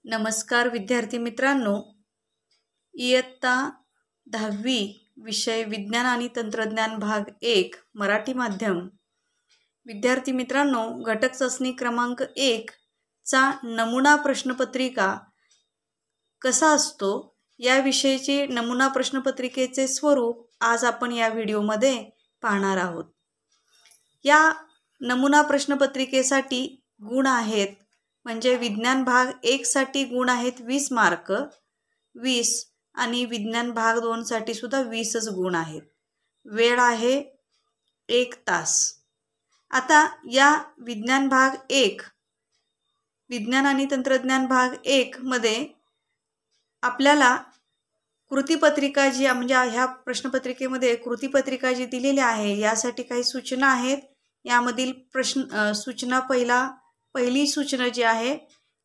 नमस्कार विद्यार्थी मित्रांनो, इयत्ता 10वी विषय विज्ञान आणि तंत्रज्ञान भाग 1 मराठी माध्यम. विद्यार्थी मित्रांनो, घटक चाचणी क्रमांक 1 चा नमुना प्रश्नपत्रिका कसा असतो या विषयीची नमुना प्रश्नपत्रिकेचे स्वरूप आज आपण या व्हिडिओमध्ये पाहणार आहोत. या नमुना प्रश्नपत्रिकेसाठी गुण आहेत, म्हणजे विज्ञान भाग 1 साठी गुण आहेत 20 मार्क 20 आणि विज्ञान भाग 2 साठी सुद्धा 20च गुण आहेत. वेळ आहे 1 तास. आता या विज्ञान भाग 1 विज्ञान आणि तंत्रज्ञान भाग 1 मध्ये आपल्याला कृतीपत्रिका जी म्हणजे ह्या प्रश्नपत्रिकेमध्ये कृतीपत्रिका जी दिलेली आहे यासाठी काही सूचना आहेत. यामधील सूचना पहिली सूचना जी आहे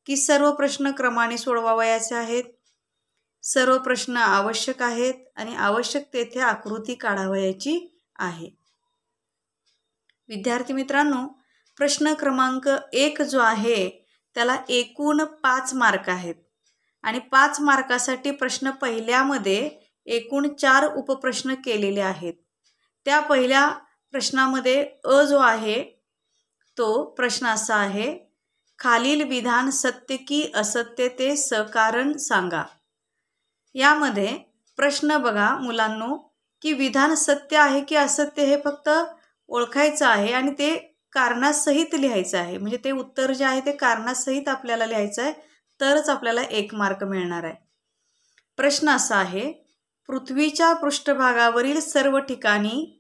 की सर्व प्रश्न क्रमाने सोडवावयाचे आहेत. सर्व प्रश्न आवश्यक आहेत आणि आवश्यक तेथे आकृती काढावयाची आहे. विद्यार्थी मित्रांनो, प्रश्न क्रमांक 1 जो आहे त्याला एकूण 5 मार्क आहेत आणि 5 मार्कासाठी प्रश्न पहिल्यामध्ये एकूण 4 उपप्रश्न केलेले आहेत. त्या पहिल्या प्रश्नामध्ये अ जो आहे तो प्रश्न असा आहे, खालील विधान सत्य की असत्य ते सकारण सांगा. यामध्ये प्रश्न बघा मुलांनो, की विधान सत्य आहे की असत्य हे फक्त ओळखायचं आहे आणि ते कारणासहित लिहायचं आहे. म्हणजे ते उत्तर जे आहे ते कारणासहित आपल्याला लिहायचं आहे, तरच आपल्याला 1 मार्क मिळणार आहे. प्रश्न असा आहे, पृथ्वीच्या पृष्ठभागावरील सर्व ठिकाणी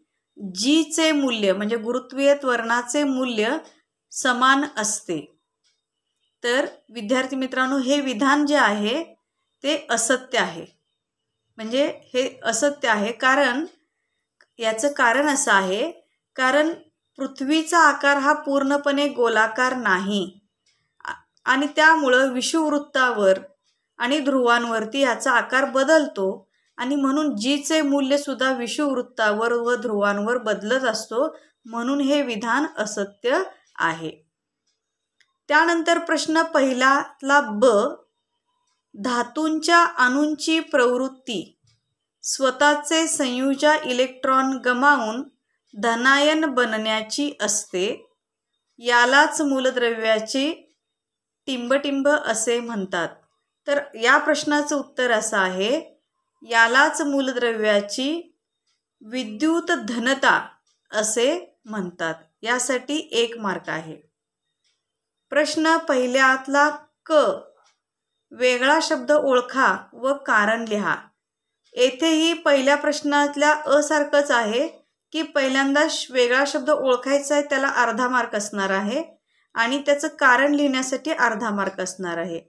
जी चे मूल्य म्हणजे गुरुत्वीय त्वरणाचे मूल्य समान असते. तर विद्यार्थी मित्रांनो, हे विधान जे आहे ते असत्य आहे. म्हणजे हे असत्य आहे कारण याचं कारण असं आहे, कारण पृथ्वीचा आकार हा पूर्णपणे गोलाकार नाही आणि त्यामुळं विषुववृत्तावर आणि ध्रुवांवरती याचा आकार बदलतो आणि म्हणून जी चे मूल्य सुद्धा विषुववृत्तावर व ध्रुवांवर बदलत असतो. म्हणून हे विधान असत्य आहे. त्यानंतर प्रश्न पहिलातला ब, धातूंच्या अणूंची प्रवृत्ती स्वतःचे संयुजा इलेक्ट्रॉन गमावून धनायन बनण्याची असते. यालाच मूलद्रव्याची टिंबटिंब असे म्हणतात. तर या प्रश्नाचं उत्तर असं आहे, यालाच मूलद्रव्याची विद्युत धनता असे म्हणतात. यासाठी 1 मार्क आहे. प्रश्न पहिल्यातला क, वेगळा शब्द ओळखा व कारण लिहा. येथेही पहिल्या प्रश्नातल्या अ सारखंच आहे की पहिल्यांदा वेगळा शब्द ओळखायचा आहे, त्याला अर्धा मार्क असणार आहे आणि त्याचं कारण लिहिण्यासाठी अर्धा मार्क असणार आहे.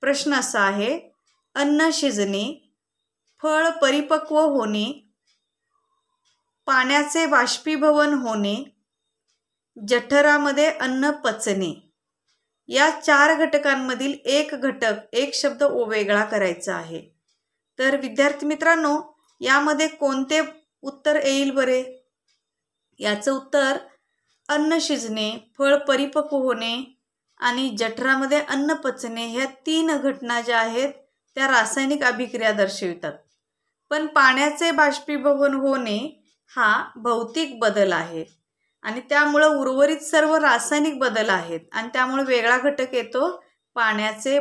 प्रश्न असा आहे, अन्न शिजणे, फळ परिपक्व होणे, पाण्याचे बाष्पीभवन होणे, जठरामध्ये अन्न पचणे, या 4 घटकांमधील एक घटक एक शब्द वेगळा करायचा आहे. तर विद्यार्थी मित्रांनो, यामध्ये कोणते उत्तर येईल बरे? याचं उत्तर अन्न शिजणे, फळ परिपक्व होणे आणि जठरामध्ये अन्न पचणे ह्या 3 घटना ज्या आहेत त्या रासायनिक अभिक्रिया दर्शवितात. पण पाण्याचे बाष्पीभवन होणे हा भौतिक बदल आहे आणि त्यामुळे उर्वरित सर्व रासायनिक बदल आहेत आणि त्यामुळे वेगळा घटक येतो पाण्याचे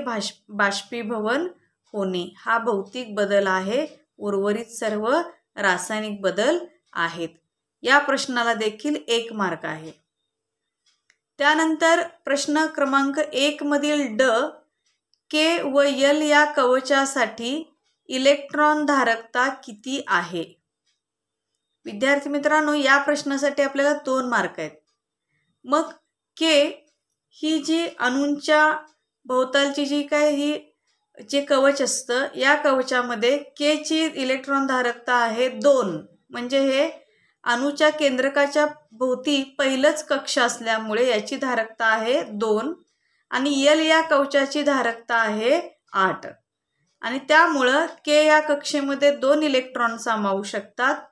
बाष्पीभवन होणे हा भौतिक बदल आहे. उर्वरित सर्व रासायनिक बदल आहेत. या प्रश्नाला देखील 1 मार्क आहे. त्यानंतर प्रश्न क्रमांक 1 मधील ड, के व यल या कवचासाठी इलेक्ट्रॉन धारकता किती आहे? विद्यार्थी मित्रांनो, या प्रश्नासाठी आपल्याला 2 मार्क आहेत. मग के ही जी अणूंच्या भोवतालची जी काय ही जे कवच असतं, या कवचामध्ये के ची इलेक्ट्रॉन धारकता आहे 2. म्हणजे हे अणूच्या केंद्रकाच्या भोवती पहिलंच कक्ष असल्यामुळे याची धारकता आहे 2 आणि यल या कवचाची धारकता आहे 8 आणि त्यामुळं के या कक्षेमध्ये 2 इलेक्ट्रॉन सामावू शकतात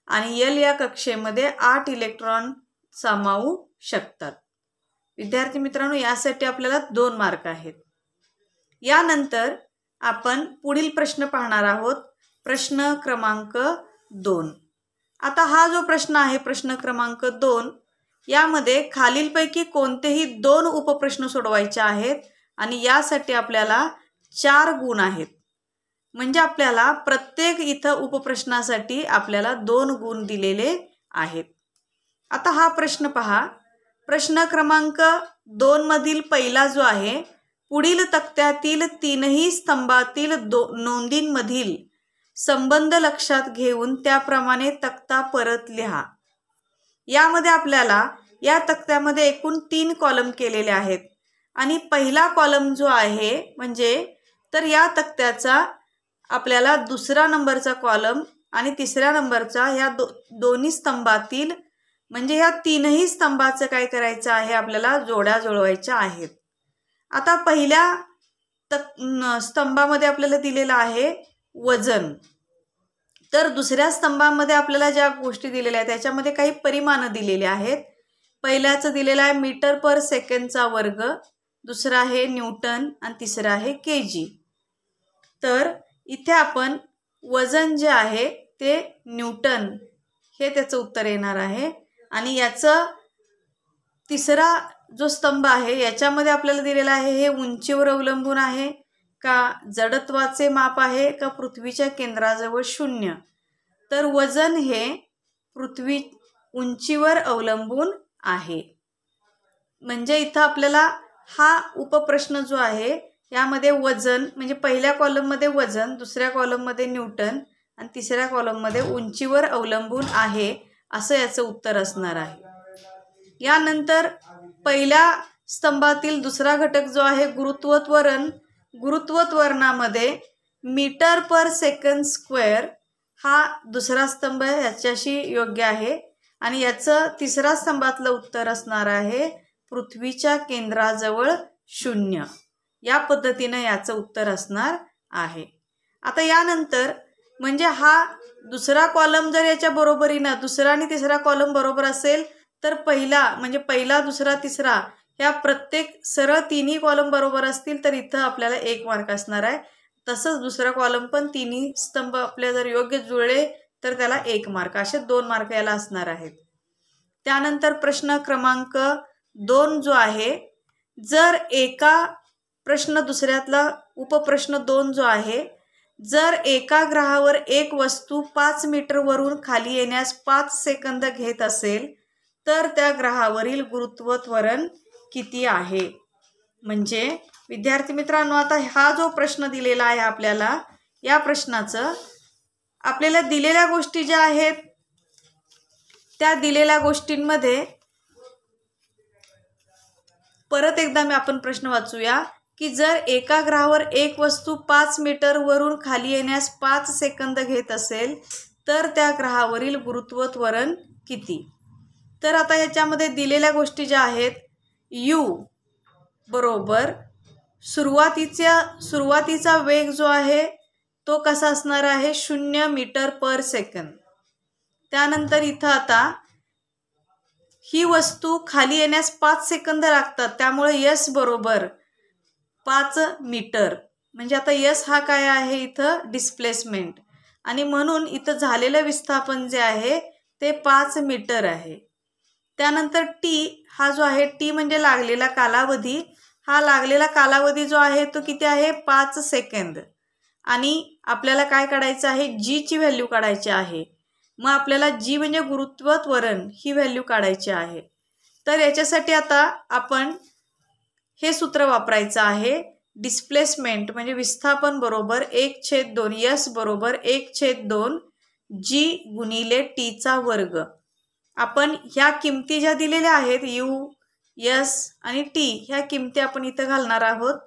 आणि यल या कक्षेमध्ये 8 इलेक्ट्रॉन सामावू शकतात. विद्यार्थी मित्रांनो, यासाठी आपल्याला 2 मार्क आहेत. यानंतर आपण पुढील प्रश्न पाहणार आहोत, प्रश्न क्रमांक 2. आता हा जो प्रश्न आहे प्रश्न क्रमांक 2, यामध्ये खालीलपैकी कोणतेही 2 उपप्रश्न सोडवायचे आहेत आणि यासाठी आपल्याला 4 गुण आहेत. म्हणजे आपल्याला प्रत्येक इथं उपप्रश्नासाठी आपल्याला 2 गुण दिलेले आहेत. आता हा प्रश्न पहा. प्रश्न क्रमांक 2 मधील पहिला जो आहे, पुढील तक्त्यातील 3ही स्तंभातील नोंदींमधील संबंध लक्षात घेऊन त्याप्रमाणे तक्ता परत लिहा. यामध्ये आपल्याला या तक्त्यामध्ये एकूण 3 कॉलम केलेले आहेत आणि पहिला कॉलम जो आहे म्हणजे तर या तक्त्याचा आपल्याला दुसरा नंबरचा कॉलम आणि तिसऱ्या नंबरचा या दोन्ही स्तंभातील म्हणजे या 3ही स्तंभाचं काय करायचं आहे, आपल्याला जोड्या जुळवायच्या आहेत. आता पहिल्या स्तंभामध्ये आपल्याला दिलेलं आहे वजन. तर दुसऱ्या स्तंभामध्ये आपल्याला ज्या गोष्टी दिलेल्या आहेत त्याच्यामध्ये काही परिमाण दिलेले आहेत. पहिल्याचं दिलेलं आहे मीटर पर सेकंडचा वर्ग, दुसरा आहे न्यूटन आणि तिसरा आहे केजी. तर इथे आपण वजन जे आहे ते न्यूटन हे त्याचं उत्तर येणार आहे. आणि याचं तिसरा जो स्तंभ आहे याच्यामध्ये आपल्याला दिलेला आहे हे उंचीवर अवलंबून आहे का, जडत्वाचे माप आहे का, पृथ्वीच्या केंद्राजवळ 0. तर वजन हे पृथ्वी उंचीवर अवलंबून आहे. म्हणजे इथं आपल्याला हा उपप्रश्न जो आहे यामध्ये वजन म्हणजे पहिल्या कॉलममध्ये वजन, दुसऱ्या कॉलममध्ये न्यूटन आणि तिसऱ्या कॉलममध्ये उंचीवर अवलंबून आहे असं याचं उत्तर असणार आहे. यानंतर पहिल्या स्तंभातील दुसरा घटक जो आहे गुरुत्वत्वरण, गुरुत्वत्वरणामध्ये मीटर पर सेकंड स्क्वेअर हा दुसरा स्तंभ याच्याशी योग्य आहे आणि याचं तिसरा स्तंभातलं उत्तर असणार आहे पृथ्वीच्या केंद्राजवळ 0. या पद्धतीने याचं उत्तर असणार आहे. आता यानंतर म्हणजे हा दुसरा कॉलम जर याच्या बरोबरीनं दुसरा आणि तिसरा कॉलम बरोबर असेल तर पहिला म्हणजे पहिला, दुसरा, तिसरा या प्रत्येक सरळ 3ही कॉलम बरोबर असतील तर इथं आपल्याला 1 मार्क असणार आहे. तसंच दुसरा कॉलम पण 3ही स्तंभ आपल्या जर योग्य जुळले तर त्याला 1 मार्क, असे 2 मार्क याला असणार आहेत. त्यानंतर प्रश्न क्रमांक 2 जो आहे, जर एका प्रश्न दुसऱ्यातला उपप्रश्न 2 जो आहे, जर एका ग्रहावर एक वस्तू 5 मीटरवरून खाली येण्यास 5 सेकंद घेत असेल तर त्या ग्रहावरील गुरुत्वत्वरण किती आहे. म्हणजे विद्यार्थी मित्रांनो, आता हा जो प्रश्न दिलेला आहे आपल्याला, या प्रश्नाचं आपल्याला दिलेल्या गोष्टी ज्या आहेत त्या दिलेल्या गोष्टींमध्ये परत एकदा मी आपण प्रश्न वाचूया की जर एका ग्रहावर एक वस्तू 5 मीटरवरून खाली येण्यास 5 सेकंद घेत असेल तर त्या ग्रहावरील गुरुत्वत्वरण किती. तर आता याच्यामध्ये दिलेल्या गोष्टी ज्या आहेत, यू बरोबर सुरुवातीचा वेग जो आहे तो कसा असणार आहे, 0 मीटर पर सेकंद. त्यानंतर इथं आता ही वस्तू खाली येण्यास 5 सेकंद लागतात, त्यामुळे यस बरोबर 5 मीटर. म्हणजे आता यस हा काय आहे इथं डिस्प्लेसमेंट, आणि म्हणून इथं झालेलं विस्थापन जे आहे ते 5 मीटर आहे. त्यानंतर टी हा जो आहे, टी म्हणजे लागलेला कालावधी, हा लागलेला कालावधी जो आहे तो किती आहे 5 सेकंद. आणि आपल्याला काय काढायचं आहे, जी ची व्हॅल्यू काढायची आहे. मग आपल्याला जी म्हणजे गुरुत्वत्वरण ही व्हॅल्यू काढायची आहे. तर याच्यासाठी आता आपण हे सूत्र वापरायचं आहे, डिस्प्लेसमेंट म्हणजे विस्थापन बरोबर 1/2 यस बरोबर 1/2 जी गुणिले टीचा वर्ग. आपण ह्या किमती ज्या दिलेल्या आहेत यू, यस आणि टी, ह्या किमती आपण इथं घालणार आहोत.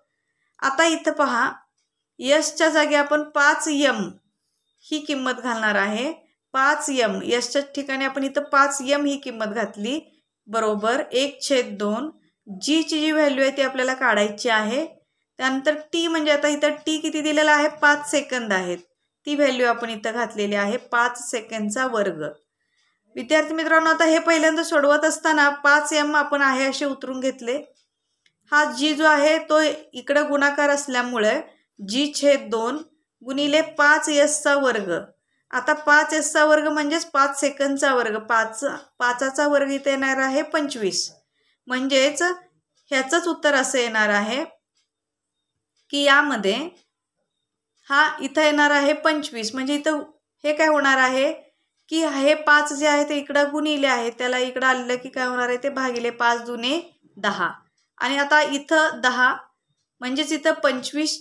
आता इथं पहा, यसच्या जागी आपण 5m ही किंमत घालणार आहे. 5m यसच्या ठिकाणी आपण इथं 5m ही किंमत घातली बरोबर 1/2 जी ची जी व्हॅल्यू आहे ती आपल्याला काढायची आहे. त्यानंतर टी म्हणजे आता इथं टी किती दिलेला आहे 5 सेकंद आहेत, ती व्हॅल्यू आपण इथं घातलेली आहे 5 सेकंदचा वर्ग. विद्यार्थी मित्रांनो, आता हे पहिल्यांदा सोडवत असताना 5m आपण आहे असे उतरून घेतले. हा जी जो आहे तो इकडे गुणाकार असल्यामुळे g/2 गुणिले 5s वर्ग. आता 5s वर्ग म्हणजेच 5 सेकंदचा वर्ग, 5चा वर्ग इथे येणार आहे 25. म्हणजेच ह्याचंच उत्तर असं येणार आहे की यामध्ये हा इथं येणार आहे 25. म्हणजे इथं हे काय होणार आहे की हे 5 जे आहे ते इकडं गुणिले आहे, त्याला इकडं आलेलं की काय होणार आहे ते भागिले 5 दुने 10. आणि आता इथं 10 म्हणजेच इथं 25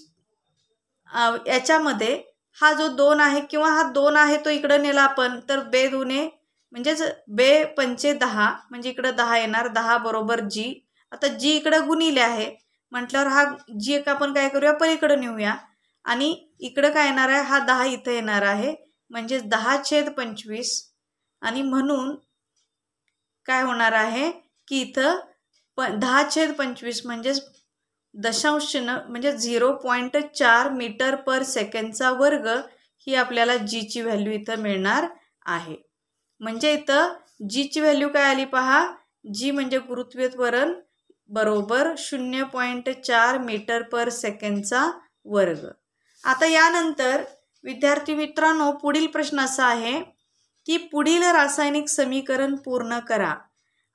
याच्यामध्ये हा जो 2 आहे किंवा हा 2 आहे तो इकडं नेला आपण तर बे दुने म्हणजेच बे पंचे 10 म्हणजे इकडं 10 येणार. 10 बरोबर जी. आता जी इकडं गुणिले आहे म्हटल्यावर हा जी एक आपण काय करूया पलीकडं नेऊया आणि इकडं काय येणार आहे हा 10 इथं येणार आहे म्हणजे 10/25. आणि म्हणून काय होणार आहे की इथं 10/25 म्हणजेच दशांश म्हणजे 0.4 मीटर पर सेकंडचा वर्ग ही आपल्याला जीची व्हॅल्यू इथं मिळणार आहे. म्हणजे इथं जीची व्हॅल्यू काय आली पहा. जी म्हणजे गुरुत्वीय त्वरण बरोबर 0.4 मीटर पर सेकंडचा वर्ग. आता यानंतर विद्यार्थी मित्रांनो पुढील प्रश्न असा आहे की पुढील रासायनिक समीकरण पूर्ण करा.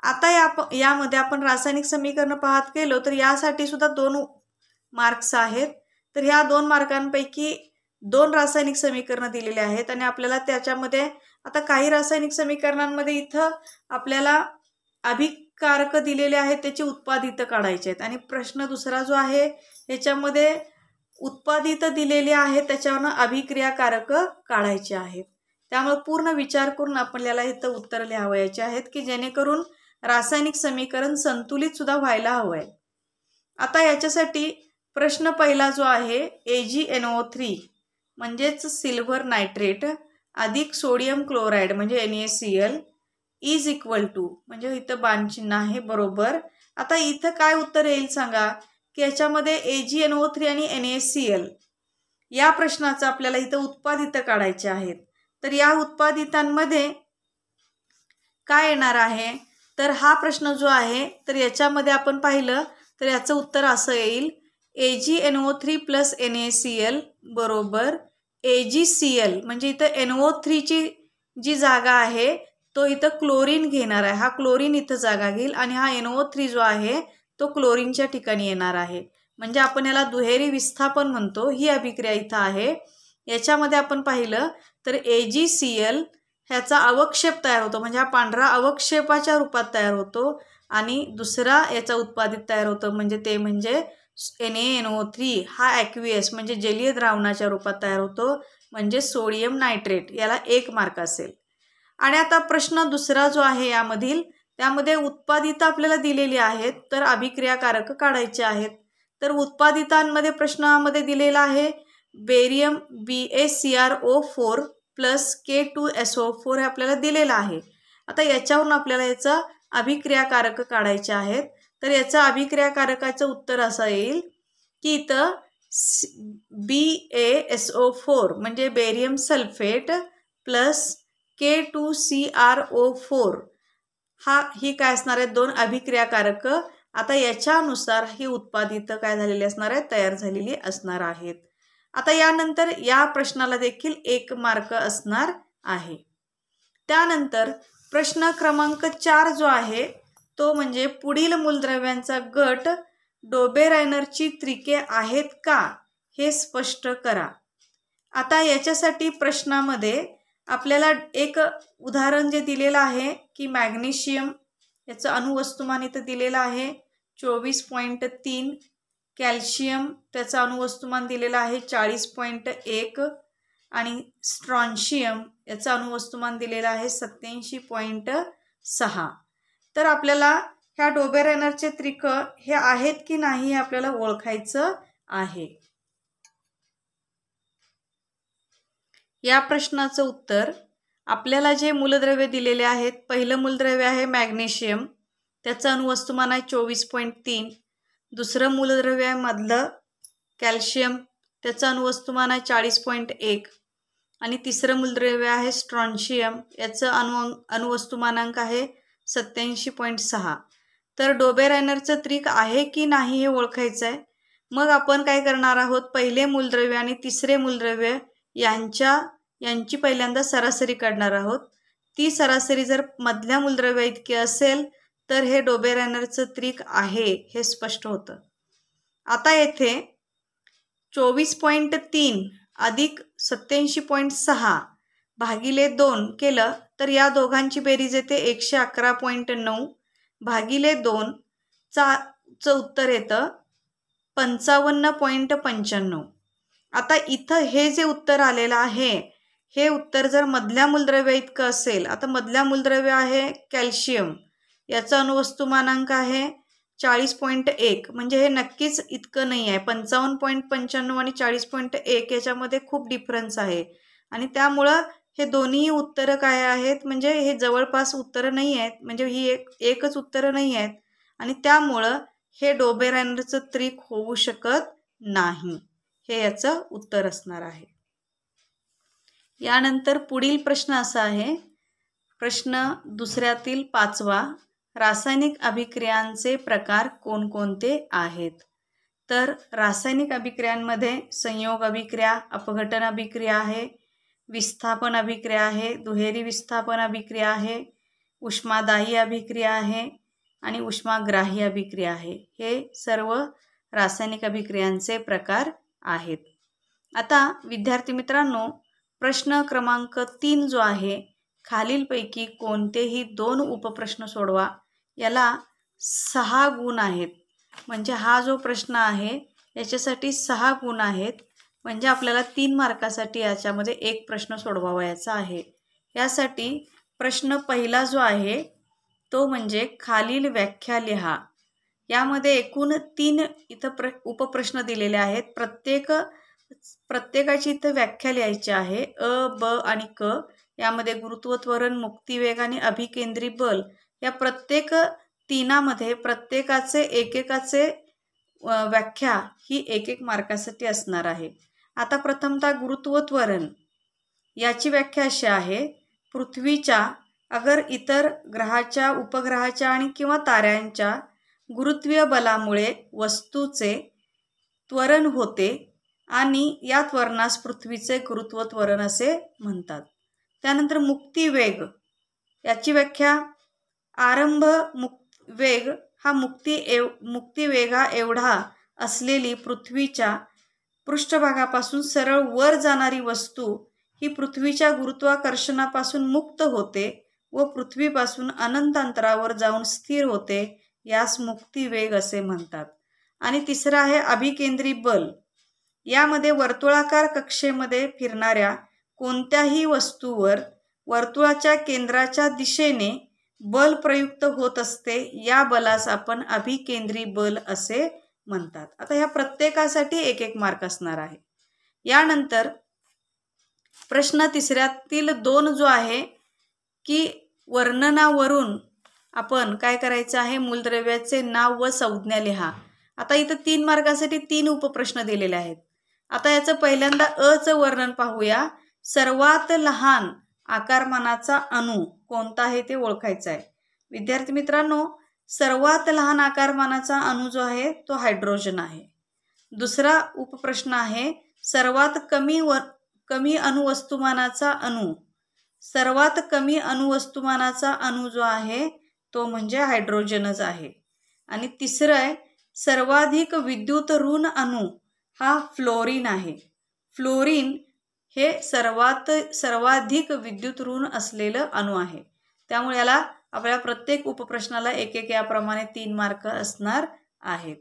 आता यामध्ये आपण रासायनिक समीकरण पाहत गेलो तर यासाठी सुद्धा 2 मार्क्स आहेत. तर ह्या 2 मार्कांपैकी 2 रासायनिक समीकरण दिलेले आहेत आणि आपल्याला त्याच्यामध्ये आता काही रासायनिक समीकरणांमध्ये इथं आपल्याला अभिकारक दिलेले आहेत त्याची उत्पादित काढायचे आहेत आणि प्रश्न दुसरा जो आहे याच्यामध्ये उत्पादित दिलेले आहेत त्याच्यावरनं अभिक्रियाकारक काढायचे आहेत. त्यामुळे पूर्ण विचार करून आपल्याला इथं उत्तर लिहावयाचे आहेत की जेणेकरून रासायनिक समीकरण संतुलित सुद्धा व्हायला हवं आहे. आता याच्यासाठी प्रश्न पहिला जो आहे AgNO3 म्हणजेच सिल्वर नायट्रेट अधिक सोडियम क्लोराईड म्हणजे NaCl इज इक्वल टू म्हणजे इथं बाणचिन्ह आहे बरोबर. आता इथं काय उत्तर येईल सांगा की याच्यामध्ये AgNO3 आणि NaCl या प्रश्नाचं आपल्याला इथं उत्पादित काढायचे आहेत. तर या उत्पादितांमध्ये काय येणार आहे तर हा प्रश्न जो आहे तर याच्यामध्ये आपण पाहिलं तर याचं उत्तर असं येईल AgNO3 + NaCl बरोबर AgCl म्हणजे इथं NO3ची जी जागा आहे तो इथं क्लोरीन घेणार आहे. हा क्लोरीन इथं जागा घेईल आणि हा NO3 जो आहे तो क्लोरीनच्या ठिकाणी येणार आहे. म्हणजे आपण याला दुहेरी विस्थापन म्हणतो. ही अभिक्रिया इथं आहे. याच्यामध्ये आपण पाहिलं तर AgCl ह्याचा अवक्षेप तयार होतो म्हणजे हा पांढरा अवक्षेपाच्या रूपात तयार होतो आणि दुसरा याचा उत्पादित तयार होतो म्हणजे ते म्हणजे NaNO3 हा ॲक्वियस म्हणजे जलीय द्रावणाच्या रूपात तयार होतो म्हणजे सोडियम नायट्रेट. याला 1 मार्क असेल. आणि आता प्रश्न दुसरा जो आहे यामधील त्यामध्ये उत्पादित आपल्याला दिलेली आहेत तर अभिक्रियाकारक काढायचे आहेत. तर उत्पादितांमध्ये प्रश्नामध्ये दिलेला आहे बेरियम BaCrO4 + K2SO4 हे आपल्याला दिलेलं आहे. आता याच्यावरून आपल्याला याचा अभिक्रियाकारक काढायचे आहेत. तर याचा अभिक्रियाकारकाचं उत्तर असं येईल की इथं BaSO4 म्हणजे बेरियम सल्फेट + K2CrO4 ही काय असणार आहे 2 अभिक्रियाकारक. आता याच्यानुसार ही उत्पादित काय झालेली असणार आहे तयार झालेली असणार आहेत. आता यानंतर या प्रश्नाला देखील 1 मार्क असणार आहे. त्यानंतर प्रश्न क्रमांक 4 जो आहे तो म्हणजे पुढील मूलद्रव्यांचा गट डोबेरायनरची त्रिके आहेत का हे स्पष्ट करा. आता याच्यासाठी प्रश्नामध्ये आपल्याला एक उदाहरण जे दिलेलं आहे की मॅग्नेशियम याचं अणुवस्तुमान इथं दिलेलं आहे 24.3. कॅल्शियम त्याचं अणुवस्तुमान दिलेलं आहे 40.1 आणि स्ट्रॉन्शियम याचं अणुवस्तुमान दिलेलं आहे 87.6. तर आपल्याला ह्या डोबेरायनरचे त्रिक हे आहेत की नाही हे आपल्याला ओळखायचं आहे. या प्रश्नाचं उत्तर आपल्याला जे मूलद्रव्य दिलेले आहेत पहिलं मूलद्रव्य आहे मॅग्नेशियम त्याचं अणुवस्तुमान आहे 24.3. दुसरं मूलद्रव्य आहे मधलं कॅल्शियम त्याचं अणुवस्तुमान आहे 40.1 आणि तिसरं मूलद्रव्य आहे स्ट्रॉन्शियम याचं अणुवस्तुमानांक आहे 87.6. तर डोबे रायनरचं त्रिक आहे की नाही हे ओळखायचं आहे. मग आपण काय करणार आहोत, पहिले मूलद्रव्य आणि तिसरे मूलद्रव्य यांची पहिल्यांदा सरासरी काढणार आहोत. ती सरासरी जर मधल्या मूलद्रव्या इतकी असेल तर हे डोबे रायनरचं त्रिक आहे हे स्पष्ट होतं. आता येथे 24.3 अधिक 87.6 भागिले 2 केलं तर या दोघांची बेरीज येते 111.9 भागिले 2 चं उत्तर येतं 55.95. आता इथं हे जे उत्तर आलेलं आहे हे उत्तर जर मधल्या मूलद्रव्य इतकं असेल, आता मधल्या मूलद्रव्य आहे कॅल्शियम, याचा अणुवस्तुमानांक आहे 40.1, म्हणजे हे नक्कीच इतकं नाही आहे. 55.95 आणि 40.1 याच्यामध्ये खूप डिफरन्स आहे आणि त्यामुळं हे दोन्ही उत्तरं काय आहेत, म्हणजे हे जवळपास उत्तरं नाही आहेत, म्हणजे ही एकच उत्तरं नाही आहेत आणि त्यामुळं हे डोबे रायनरचं त्रिक होऊ शकत नाही. हे याचं उत्तर असणार आहे. यानंतर पुढील प्रश्न असा आहे, प्रश्न दुसऱ्यातील 5वा, रासायनिक अभिक्रियांचे प्रकार कोणकोणते आहेत? तर रासायनिक अभिक्रियांमध्ये संयोग अभिक्रिया, अपघटन अभिक्रिया आहे, विस्थापन अभिक्रिया आहे, दुहेरी विस्थापन अभिक्रिया आहे, उष्मादाही अभिक्रिया आहे आणि उष्माग्राही अभिक्रिया आहे. हे सर्व रासायनिक अभिक्रियांचे प्रकार आहेत. आता विद्यार्थी मित्रांनो, प्रश्न क्रमांक 3 जो आहे, खालीलपैकी कोणतेही 2 उपप्रश्न सोडवा. याला 6 गुण आहेत, म्हणजे हा जो प्रश्न आहे याच्यासाठी 6 गुण आहेत, म्हणजे आपल्याला 3 मार्कासाठी याच्यामध्ये एक प्रश्न सोडवायचा आहे. यासाठी प्रश्न पहिला जो आहे तो म्हणजे खालील व्याख्या लिहा. यामध्ये एकूण 3 इथं उपप्रश्न दिलेले आहेत. प्रत्येकाची इथं व्याख्या लिहायची आहे. अ, ब आणि क यामध्ये गुरुत्व, त्वरण, मुक्तिवेग आणि अभिकेंद्री बल या प्रत्येक 3मध्ये प्रत्येकाचे एकेकाचे व्याख्या ही 1-1 मार्कासाठी असणार आहे. आता प्रथमतः गुरुत्व त्वरण याची व्याख्या अशी आहे, पृथ्वीच्या अगर इतर ग्रहाच्या, उपग्रहाच्या आणि किंवा ताऱ्यांच्या गुरुत्वीय बलामुळे वस्तूचे त्वरण होते आणि या त्वरणास पृथ्वीचे गुरुत्व त्वरण असे म्हणतात. त्यानंतर मुक्तिवेग याची व्याख्या, आरंभ वेग हा मुक्तिवेगा एवढा असलेली पृथ्वीच्या पृष्ठभागापासून सरळ वर जाणारी वस्तू ही पृथ्वीच्या गुरुत्वाकर्षणापासून मुक्त होते व पृथ्वीपासून अनंत अंतरावर जाऊन स्थिर होते, यास मुक्तिवेग असे म्हणतात. आणि तिसरा आहे अभिकेंद्री बल. यामध्ये वर्तुळाकार कक्षेमध्ये फिरणाऱ्या कोणत्याही वस्तूवर वर्तुळाच्या केंद्राच्या दिशेने बल प्रयुक्त होत असते, या बलास आपण अभिकेंद्री बल असे म्हणतात. आता ह्या प्रत्येकासाठी 1-1 मार्क असणार आहे. यानंतर प्रश्न तिसऱ्यातील 2 जो आहे की वर्णनावरून आपण काय करायचं आहे, मूलद्रव्याचे नाव व संज्ञा लिहा. आता इथं 3 मार्कासाठी 3 उपप्रश्न दिलेले आहेत. आता याचं पहिल्यांदा अचं वर्णन पाहूया. सर्वात लहान आकारमानाचा अणू कोणता आहे ते ओळखायचं आहे. विद्यार्थी मित्रांनो, सर्वात लहान आकारमानाचा अणू जो आहे तो हायड्रोजन आहे. दुसरा उपप्रश्न आहे, सर्वात कमी अणुवस्तुमानाचा अणू. सर्वात कमी अणुवस्तुमानाचा अणू जो आहे तो म्हणजे हायड्रोजनच आहे. आणि तिसरं आहे, सर्वाधिक विद्युत ऋण अणू हा फ्लोरीन आहे. फ्लोरीन हे सर्वाधिक विद्युत ऋण असलेलं अणू आहे. त्यामुळे याला आपल्या प्रत्येक उपप्रश्नाला 1-1 याप्रमाणे 3 मार्क असणार आहेत.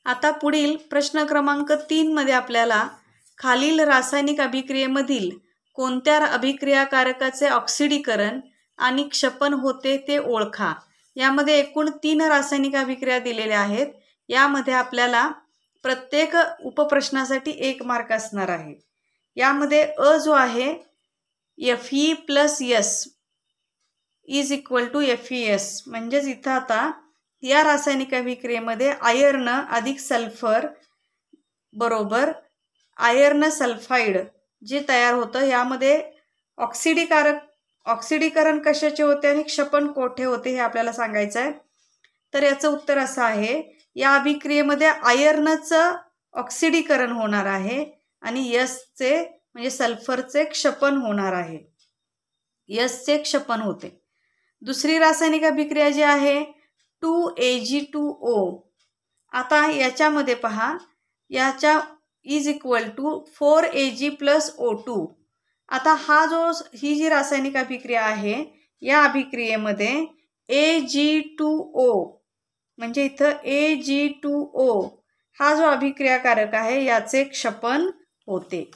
आता पुढील प्रश्न क्रमांक 3 मध्ये आपल्याला खालील रासायनिक अभिक्रियेमधील कोणत्या अभिक्रियाकारकाचे ऑक्सिडीकरण आणि क्षपन होते ते ओळखा. यामध्ये एकूण 3 रासायनिक अभिक्रिया दिलेल्या आहेत. यामध्ये आपल्याला प्रत्येक उपप्रश्नासाठी 1 मार्क असणार आहे. यामध्ये अ जो आहे Fe+S = FeS, म्हणजेच इथं आता या रासायनिक अभिक्रियेमध्ये आयर्न अधिक सल्फर बरोबर आयर्न सल्फाइड जे तयार होतं, यामध्ये ऑक्सिडीकरण कशाचे होते आणि क्षपन कोठे होते हे आपल्याला सांगायचं आहे. तर याचं उत्तर असं आहे, या अभिक्रियेमध्ये आयर्नचं ऑक्सिडीकरण होणार आहे आणि यसचे म्हणजे सल्फरचे क्षपन होणार आहे. यसचे क्षपन होते. दुसरी रासायनिक अभिक्रिया जी आहे 2Ag2O. आता याच्यामध्ये पहा, याच्या is equal to 4Ag + O2. आता ही जी रासायनिक अभिक्रिया आहे, या अभिक्रियेमध्ये Ag2O म्हणजे इथं Ag2O हा जो अभिक्रियाकारक आहे याचे क्षपन होते.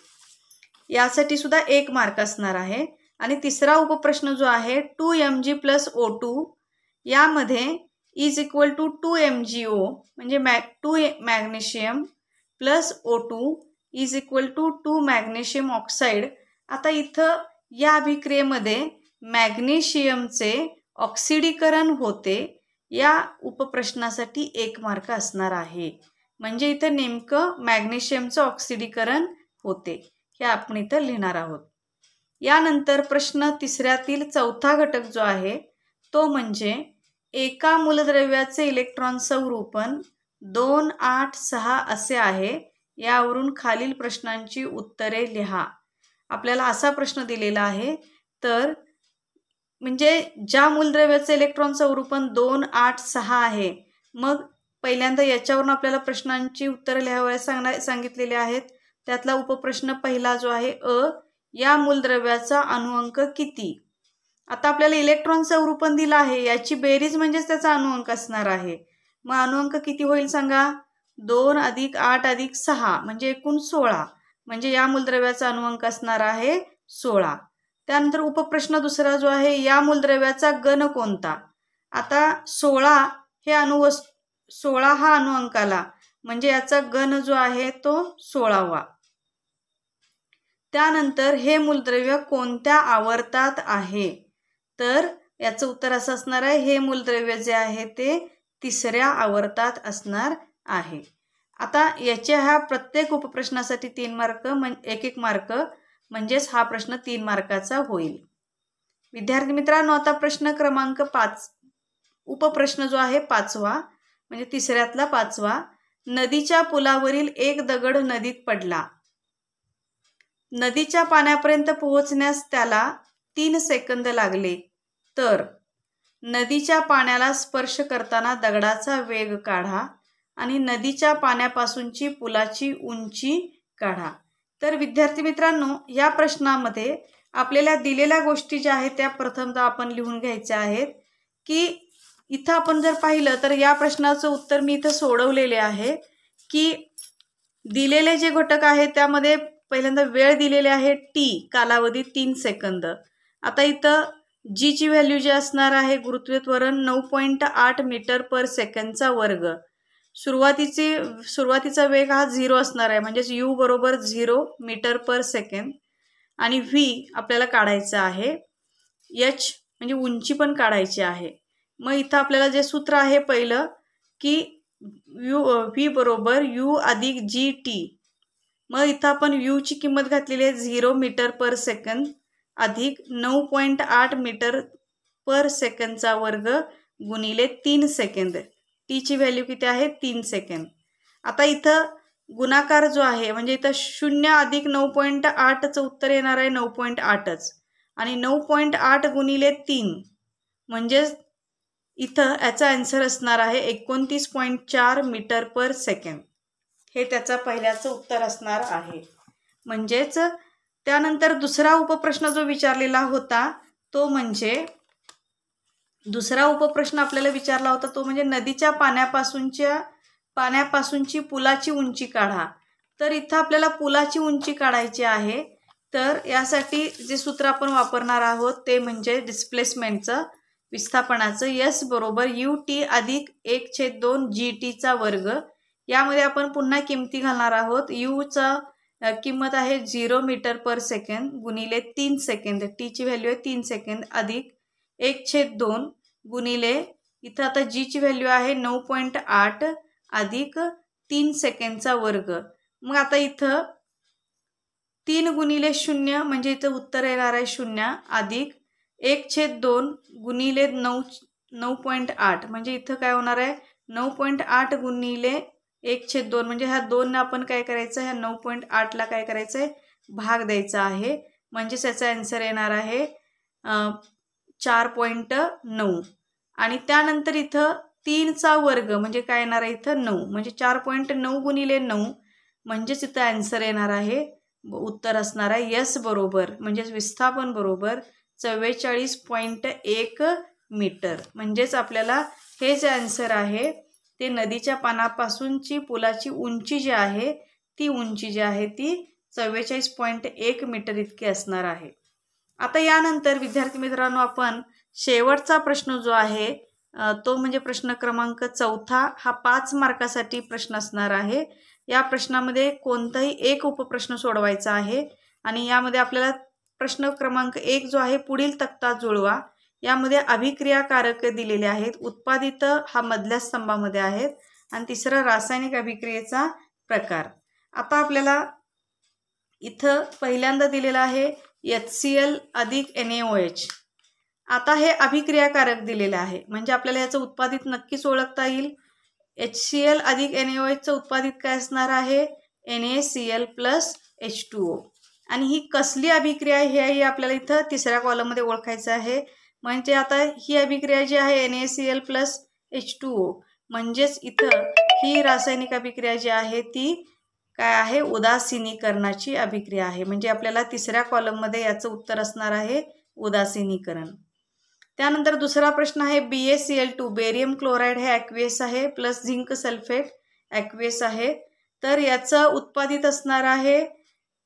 यासाठी सुद्धा 1 मार्क असणार आहे. आणि तिसरा उपप्रश्न जो आहे 2Mg + O2, यामध्ये इज इक्वल टू 2MgO म्हणजे 2 magnesium + O2 is equal to 2 magnesium oxide. आता इथं या अभिक्रियेमध्ये मॅग्नेशियमचे ऑक्सिडीकरण होते. या उपप्रश्नासाठी 1 मार्क असणार आहे. म्हणजे इथं नेमकं मॅग्नेशियमचं ऑक्सिडीकरण होते हे आपण इथं लिहिणार आहोत. यानंतर प्रश्न तिसऱ्यातील चौथा घटक जो आहे तो म्हणजे एका मूलद्रव्याचे इलेक्ट्रॉन संरूपण 2, 8, 6 असे आहे. यावरून खालील प्रश्नांची उत्तरे लिहा. आपल्याला असा प्रश्न दिलेला आहे, तर म्हणजे ज्या मूलद्रव्याचे इलेक्ट्रॉन संरूपण 2, 8, 6 आहे, मग पहिल्यांदा याच्यावरून आपल्याला प्रश्नांची उत्तरे लिहायला सांगितलेले आहेत. त्यातला उपप्रश्न पहिला जो आहे या मूलद्रव्याचा अणुअंक किती. आता आपल्याला इलेक्ट्रॉन संरूपण दिला आहे, याची बेरीज म्हणजेच त्याचा अणुअंक असणार आहे. मग अणुअंक किती होईल सांगा. 2 + 8 + 6 म्हणजे एकूण 16. म्हणजे या मूलद्रव्याचा अणुअंक असणार आहे 16. त्यानंतर उपप्रश्न दुसरा जो आहे, या मूलद्रव्याचा घन कोणता. आता 16 हा अणुअंक आला म्हणजे याचा घन जो आहे तो 16वा. त्यानंतर हे मूलद्रव्य कोणत्या आवर्तात आहे, तर याचं उत्तर असं असणार आहे, हे मूलद्रव्य जे आहे ते 3ऱ्या आवर्तात असणार आहे. आता ह्या प्रत्येक उपप्रश्नासाठी 3 मार्क 1-1 मार्क म्हणजेच हा प्रश्न 3 मार्काचा होईल. विद्यार्थी मित्रांनो, आता प्रश्न क्रमांक 5 उपप्रश्न जो आहे 5वा म्हणजे तिसऱ्यातला 5वा. नदीच्या पुलावरील एक दगड नदीत पडला. नदीच्या पाण्यापर्यंत पोहोचण्यास त्याला 3 सेकंद लागले, तर नदीच्या पाण्याला स्पर्श करताना दगडाचा वेग काढा आणि नदीच्या पाण्यापासूनची पुलाची उंची काढा. तर विद्यार्थी मित्रांनो, या प्रश्नामध्ये आपल्याला दिलेल्या गोष्टी ज्या आहेत त्या प्रथमतः आपण लिहून घ्यायच्या आहेत. की इथं आपण जर पाहिलं तर या प्रश्नाचं उत्तर मी इथं सोडवलेले आहे. की दिलेले जे घटक आहेत त्यामध्ये पहिल्यांदा वेळ दिलेले आहे टी, कालावधी 3 सेकंद. आता इथं जी ची व्हॅल्यू जी असणार आहे गुरुत्वीय त्वरण 9.8 मीटर/सेकंदचा वर्ग. सुरुवातीचा वेग हा 0 असणार आहे म्हणजेच u = 0 मीटर/सेकंद. आणि v आपल्याला काढायचं आहे. h म्हणजे उंची पण काढायची आहे. मग इथं आपल्याला जे सूत्र आहे पहिलं की v = u + gt. मग इथं आपण u ची किंमत घातलेली आहे 0 मीटर/सेकंद अधिक 9.8 मीटर/सेकंदचा वर्ग गुणिले 3 सेकंद. टी ची व्हॅल्यू किती आहे 3 सेकंद. आता इथं गुणाकार जो आहे म्हणजे इथं 0 अधिक 9.8चं उत्तर येणार आहे 9.8च आणि 9.8 गुणिले 3 म्हणजेच इथं याचा आन्सर असणार आहे 29.4 मीटर/सेकंद. हे त्याचा पहिल्याचं उत्तर असणार आहे. म्हणजेच त्यानंतर दुसरा उपप्रश्न जो विचारलेला होता तो म्हणजे दुसरा उपप्रश्न आपल्याला विचारला होता तो म्हणजे नदीच्या पाण्यापासूनची पुलाची उंची काढा. तर इथं आपल्याला पुलाची उंची काढायची आहे. तर यासाठी जे सूत्र आपण वापरणार आहोत ते म्हणजे डिस्प्लेसमेंटचं, विस्थापनाचं. S = ut अधिक 1/2 gt वर्ग. यामध्ये आपण पुन्हा किमती घालणार आहोत. u चा किंमत आहे 0 मीटर/सेकंद गुणिले 3 सेकंद. टी ची व्हॅल्यू आहे 3 सेकंद अधिक 1/2 गुणिले इथं आता जी ची व्हॅल्यू आहे 9.8 अधिक 3 सेकंदचा वर्ग. मग आता इथं 3 गुणिले 0 म्हणजे इथं उत्तर येणार आहे 0 अधिक 1/2 गुणिले 9.8 म्हणजे इथं काय होणार आहे 9.8 गुणिले 1/2 म्हणजे ह्या 2 आपण काय करायचं ह्या 9.8ला काय करायचं आहे भाग द्यायचा आहे म्हणजेच याचा आन्सर येणार आहे 4.9 आणि त्यानंतर इथं 3चा वर्ग म्हणजे काय येणार आहे इथं 9 म्हणजे 4.9 गुणिले 9 म्हणजेच इथं आन्सर येणार आहे उत्तर असणार आहे यस बरोबर म्हणजेच विस्थापन बरोबर 44.1 मीटर म्हणजेच आपल्याला हे जे आन्सर आहे ते नदीच्या पानापासूनची पुलाची उंची जी आहे ती उंची जी आहे ती 44.1 मीटर इतकी असणार आहे। आता यानंतर विद्यार्थी मित्रांनो आपण शेवटचा प्रश्न जो आहे तो म्हणजे प्रश्न क्रमांक 4 हा 5 मार्कासाठी प्रश्न असणार आहे। या प्रश्नामध्ये कोणताही एक उपप्रश्न सोडवायचा आहे आणि यामध्ये आपल्याला प्रश्न क्रमांक 1 जो आहे पुढील तक्ता जुळवा यामध्ये अभिक्रियाकारक दिलेले आहेत उत्पादित हा मधल्या स्तंभामध्ये आहेत आणि तिसरा रासायनिक अभिक्रियेचा प्रकार। आता आपल्याला इथं पहिल्यांदा दिलेला आहे HCl अधिक NaOH। आता हे अभिक्रियाकारक दिलेले आहे म्हणजे आपल्याला याचं उत्पादित नक्कीच ओळखता येईल। HCl अधिक NaOH चं उत्पादित काय असणार आहे NaCl प्लस H2O आणि ही कसली अभिक्रिया आहे हे आपल्याला इथं तिसऱ्या कॉलममध्ये ओळखायचं आहे म्हणजे आता ही अभिक्रिया जी आहे NaCl प्लस H2O म्हणजेच इथं ही रासायनिक अभिक्रिया जी आहे ती काय आहे उदासीनीकरणाची अभिक्रिया आहे म्हणजे आपल्याला तिसऱ्या कॉलममध्ये याचं उत्तर असणार आहे उदासीनीकरण। त्यानंतर दुसरा प्रश्न आहे BaCl2 बेरियम क्लोराइड हे ॲक्वियस आहे प्लस झिंक सल्फेट ॲक्वियस आहे तर याचं उत्पादित असणार आहे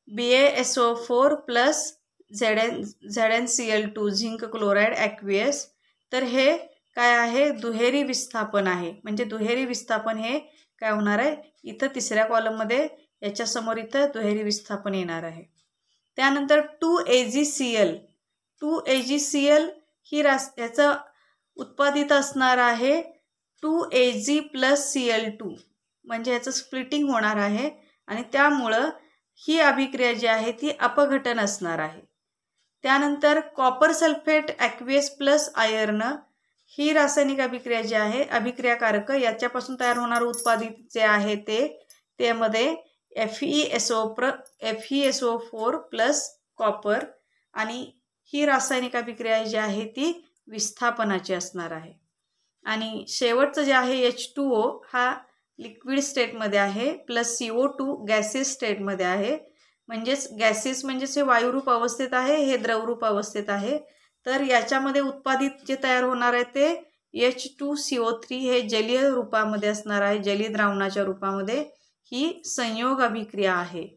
BaSO4 plus ZnCl2 zinc chloride aqueous तर हे काय आहे दुहेरी विस्थापन आहे म्हणजे दुहेरी विस्थापन हे काय होणार आहे इथं तिसऱ्या कॉलममध्ये याच्या समोर इथं दुहेरी विस्थापन येणार आहे। त्यानंतर 2AgCl ही याचं उत्पादित असणार आहे 2Ag प्लस Cl2 म्हणजे याचं स्प्लिटिंग होणार आहे आणि त्यामुळं ही अभिक्रिया जी आहे ती अपघटन असणार आहे। त्यानंतर copper sulphate aqueous plus iron ही रासायनिक अभिक्रिया जी आहे अभिक्रियाकारक याच्यापासून तयार होणारं उत्पादित जे आहे त्यामध्ये FeSO4 प्लस कॉपर आणि ही रासायनिक अभिक्रिया जी आहे ती विस्थापनाची असणार आहे। आणि शेवटचं जे आहे H2O हा लिक्विड स्टेटमध्ये आहे प्लस CO2 गॅसेस स्टेटमध्ये आहे म्हणजेच गॅसेस म्हणजेच हे वायुरूप अवस्थेत आहे हे द्रवरूप अवस्थेत आहे तर याच्यामध्ये उत्पादित जे तयार होणार आहे ते H2CO3 हे जलीय रूपामध्ये असणार आहे जलीय द्रावणाच्या रूपामध्ये ही संयोग अभिक्रिया आहे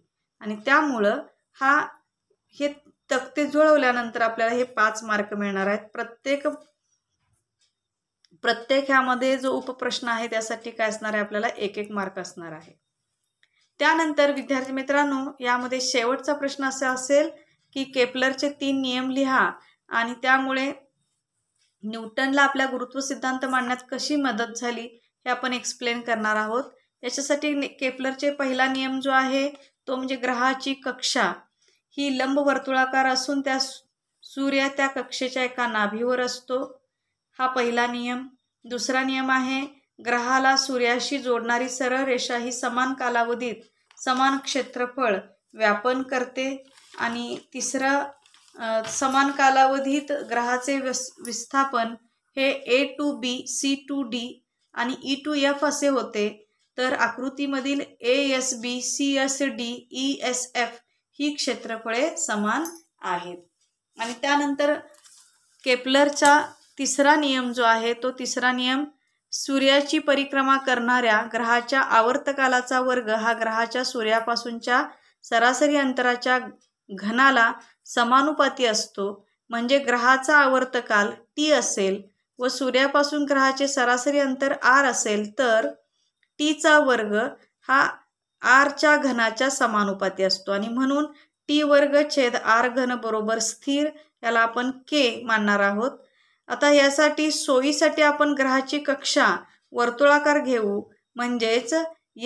आणि त्यामुळं हे तक्ते जुळवल्यानंतर आपल्याला हे 5 मार्क मिळणार आहेत। प्रत्येक ह्यामध्ये जो उपप्रश्न आहे त्यासाठी काय असणार आहे आपल्याला 1-1 मार्क असणार आहे। त्यानंतर विद्यार्थी मित्रांनो यामध्ये शेवटचा प्रश्न असा असेल की केपलरचे 3 नियम लिहा आणि त्यामुळे न्यूटनला आपल्या गुरुत्व सिद्धांत मांडण्यात कशी मदत झाली हे आपण एक्सप्लेन करणार आहोत। याच्यासाठी केपलरचे पहिला नियम जो आहे तो म्हणजे ग्रहाची कक्षा ही लंबवर्तुळाकार असून त्या सूर्य त्या कक्षेच्या एका नाभीवर असतो हा पहिला नियम। दुसरा नियम आहे ग्रहाला सूर्याशी जोडणारी सरळ रेषा ही समान कालावधीत समान क्षेत्रफळ व्यापन करते आणि तिसरा समान कालावधीत ग्रहाचे विस्थापन हे A to B C to D आणि E to F असे होते तर आकृतीमधील ASB CSD ESF ही क्षेत्रफळे समान आहेत। आणि त्यानंतर केपलरचा तिसरा नियम जो आहे तो तिसरा नियम सूर्याची परिक्रमा करणाऱ्या ग्रहाच्या आवर्तकालाचा वर्ग हा ग्रहाच्या सूर्यापासूनच्या सरासरी अंतराच्या घनाला समानुपाती असतो म्हणजे ग्रहाचा आवर्तकाल T असेल व सूर्यापासून ग्रहाचे सरासरी अंतर R असेल तर T चा वर्ग हा R च्या घनाच्या समानुपाती असतो आणि म्हणून T वर्ग छेद R घन बरोबर स्थिर याला आपण K मानणार आहोत। आता यासाठी सोयीसाठी आपण ग्रहाची कक्षा वर्तुळाकार घेऊ म्हणजेच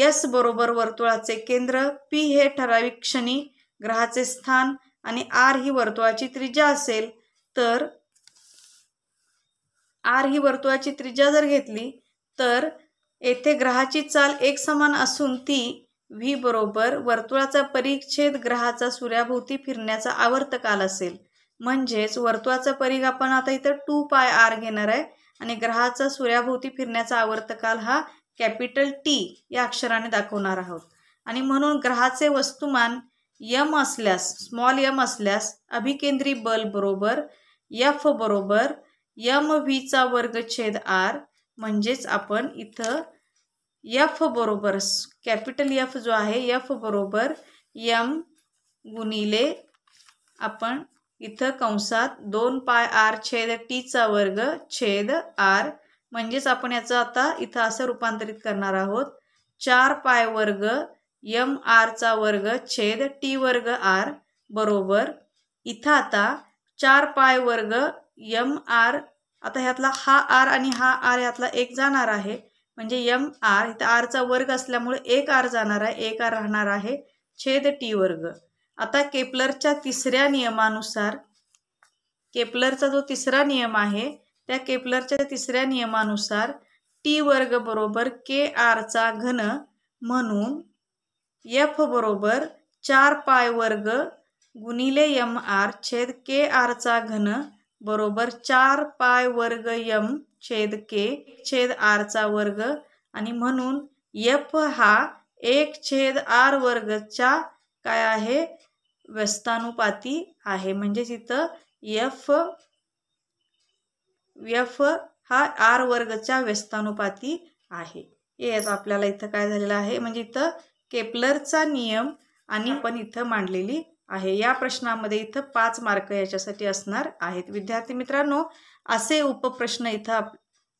S बरोबर वर्तुळाचे केंद्र P हे ठराविक क्षणी ग्रहाचे स्थान आणि R ही वर्तुळाची त्रिज्या असेल तर आर ही वर्तुळाची त्रिज्या जर घेतली तर येथे ग्रहाची चाल एकसमान असून ती व्ही बरोबर वर्तुळाचा परिच्छेद ग्रहाचा सूर्याभोवती फिरण्याचा आवर्तकाल असेल. म्हणजेच वर्तुळाचा परिघ आपण आता इथं 2πr घेणार आहे आणि ग्रहाचा सूर्याभोवती फिरण्याचा आवर्तकाल हा कॅपिटल टी या अक्षराने दाखवणार आहोत. आणि म्हणून ग्रहाचे वस्तुमान यम असल्यास, स्मॉल यम असल्यास अभिकेंद्री बल बरोबर एफ बरोबर mv² वर्ग आर. म्हणजेच आपण इथं एफ बरोबर कॅपिटल एफ जो आहे एफ बरोबर एम गुणिले आपण इथं कंसात 2πr/t² आर. म्हणजेच आपण याचं आता इथं असं रूपांतरित करणार आहोत 4π वर्ग mr² आर बरोबर इथं आता 4π वर्ग mr. आता ह्यातला हा आर आणि हा आर यातला एक जाणार आहे म्हणजे mr. इथं आरचा वर्ग असल्यामुळे एक आर जाणार आहे, एक आर राहणार आहे /t². आता केपलरच्या तिसऱ्या नियमानुसार, केपलरचा जो तिसरा नियम आहे त्या केपलरच्या तिसऱ्या नियमानुसार t² बरोबर kr² म्हणून f बरोबर 4π वर्ग गुणिले mr/kr² बरोबर 4π वर्ग m/k/r² आणि म्हणून f हा 1/r² काय आहे व्यस्तानुपाती आहे. म्हणजे इथं f हा r² व्यस्तानुपाती आहे. हेच आपल्याला इथं काय झालेलं आहे म्हणजे इथं केपलरचा नियम आणि आपण इथं मांडलेली आहे. या प्रश्नामध्ये इथं 5 मार्क याच्यासाठी असणार आहेत. विद्यार्थी मित्रांनो, असे उपप्रश्न इथं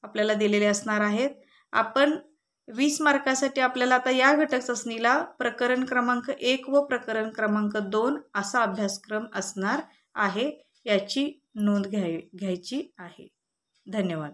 आपल्याला दिलेले असणार आहेत. आपण 20 मार्कासाठी आपल्याला आता या घटक चाचणीला प्रकरण क्रमांक 1 व प्रकरण क्रमांक 2 असा अभ्यासक्रम असणार आहे. याची नोंद घ्यायची आहे. धन्यवाद.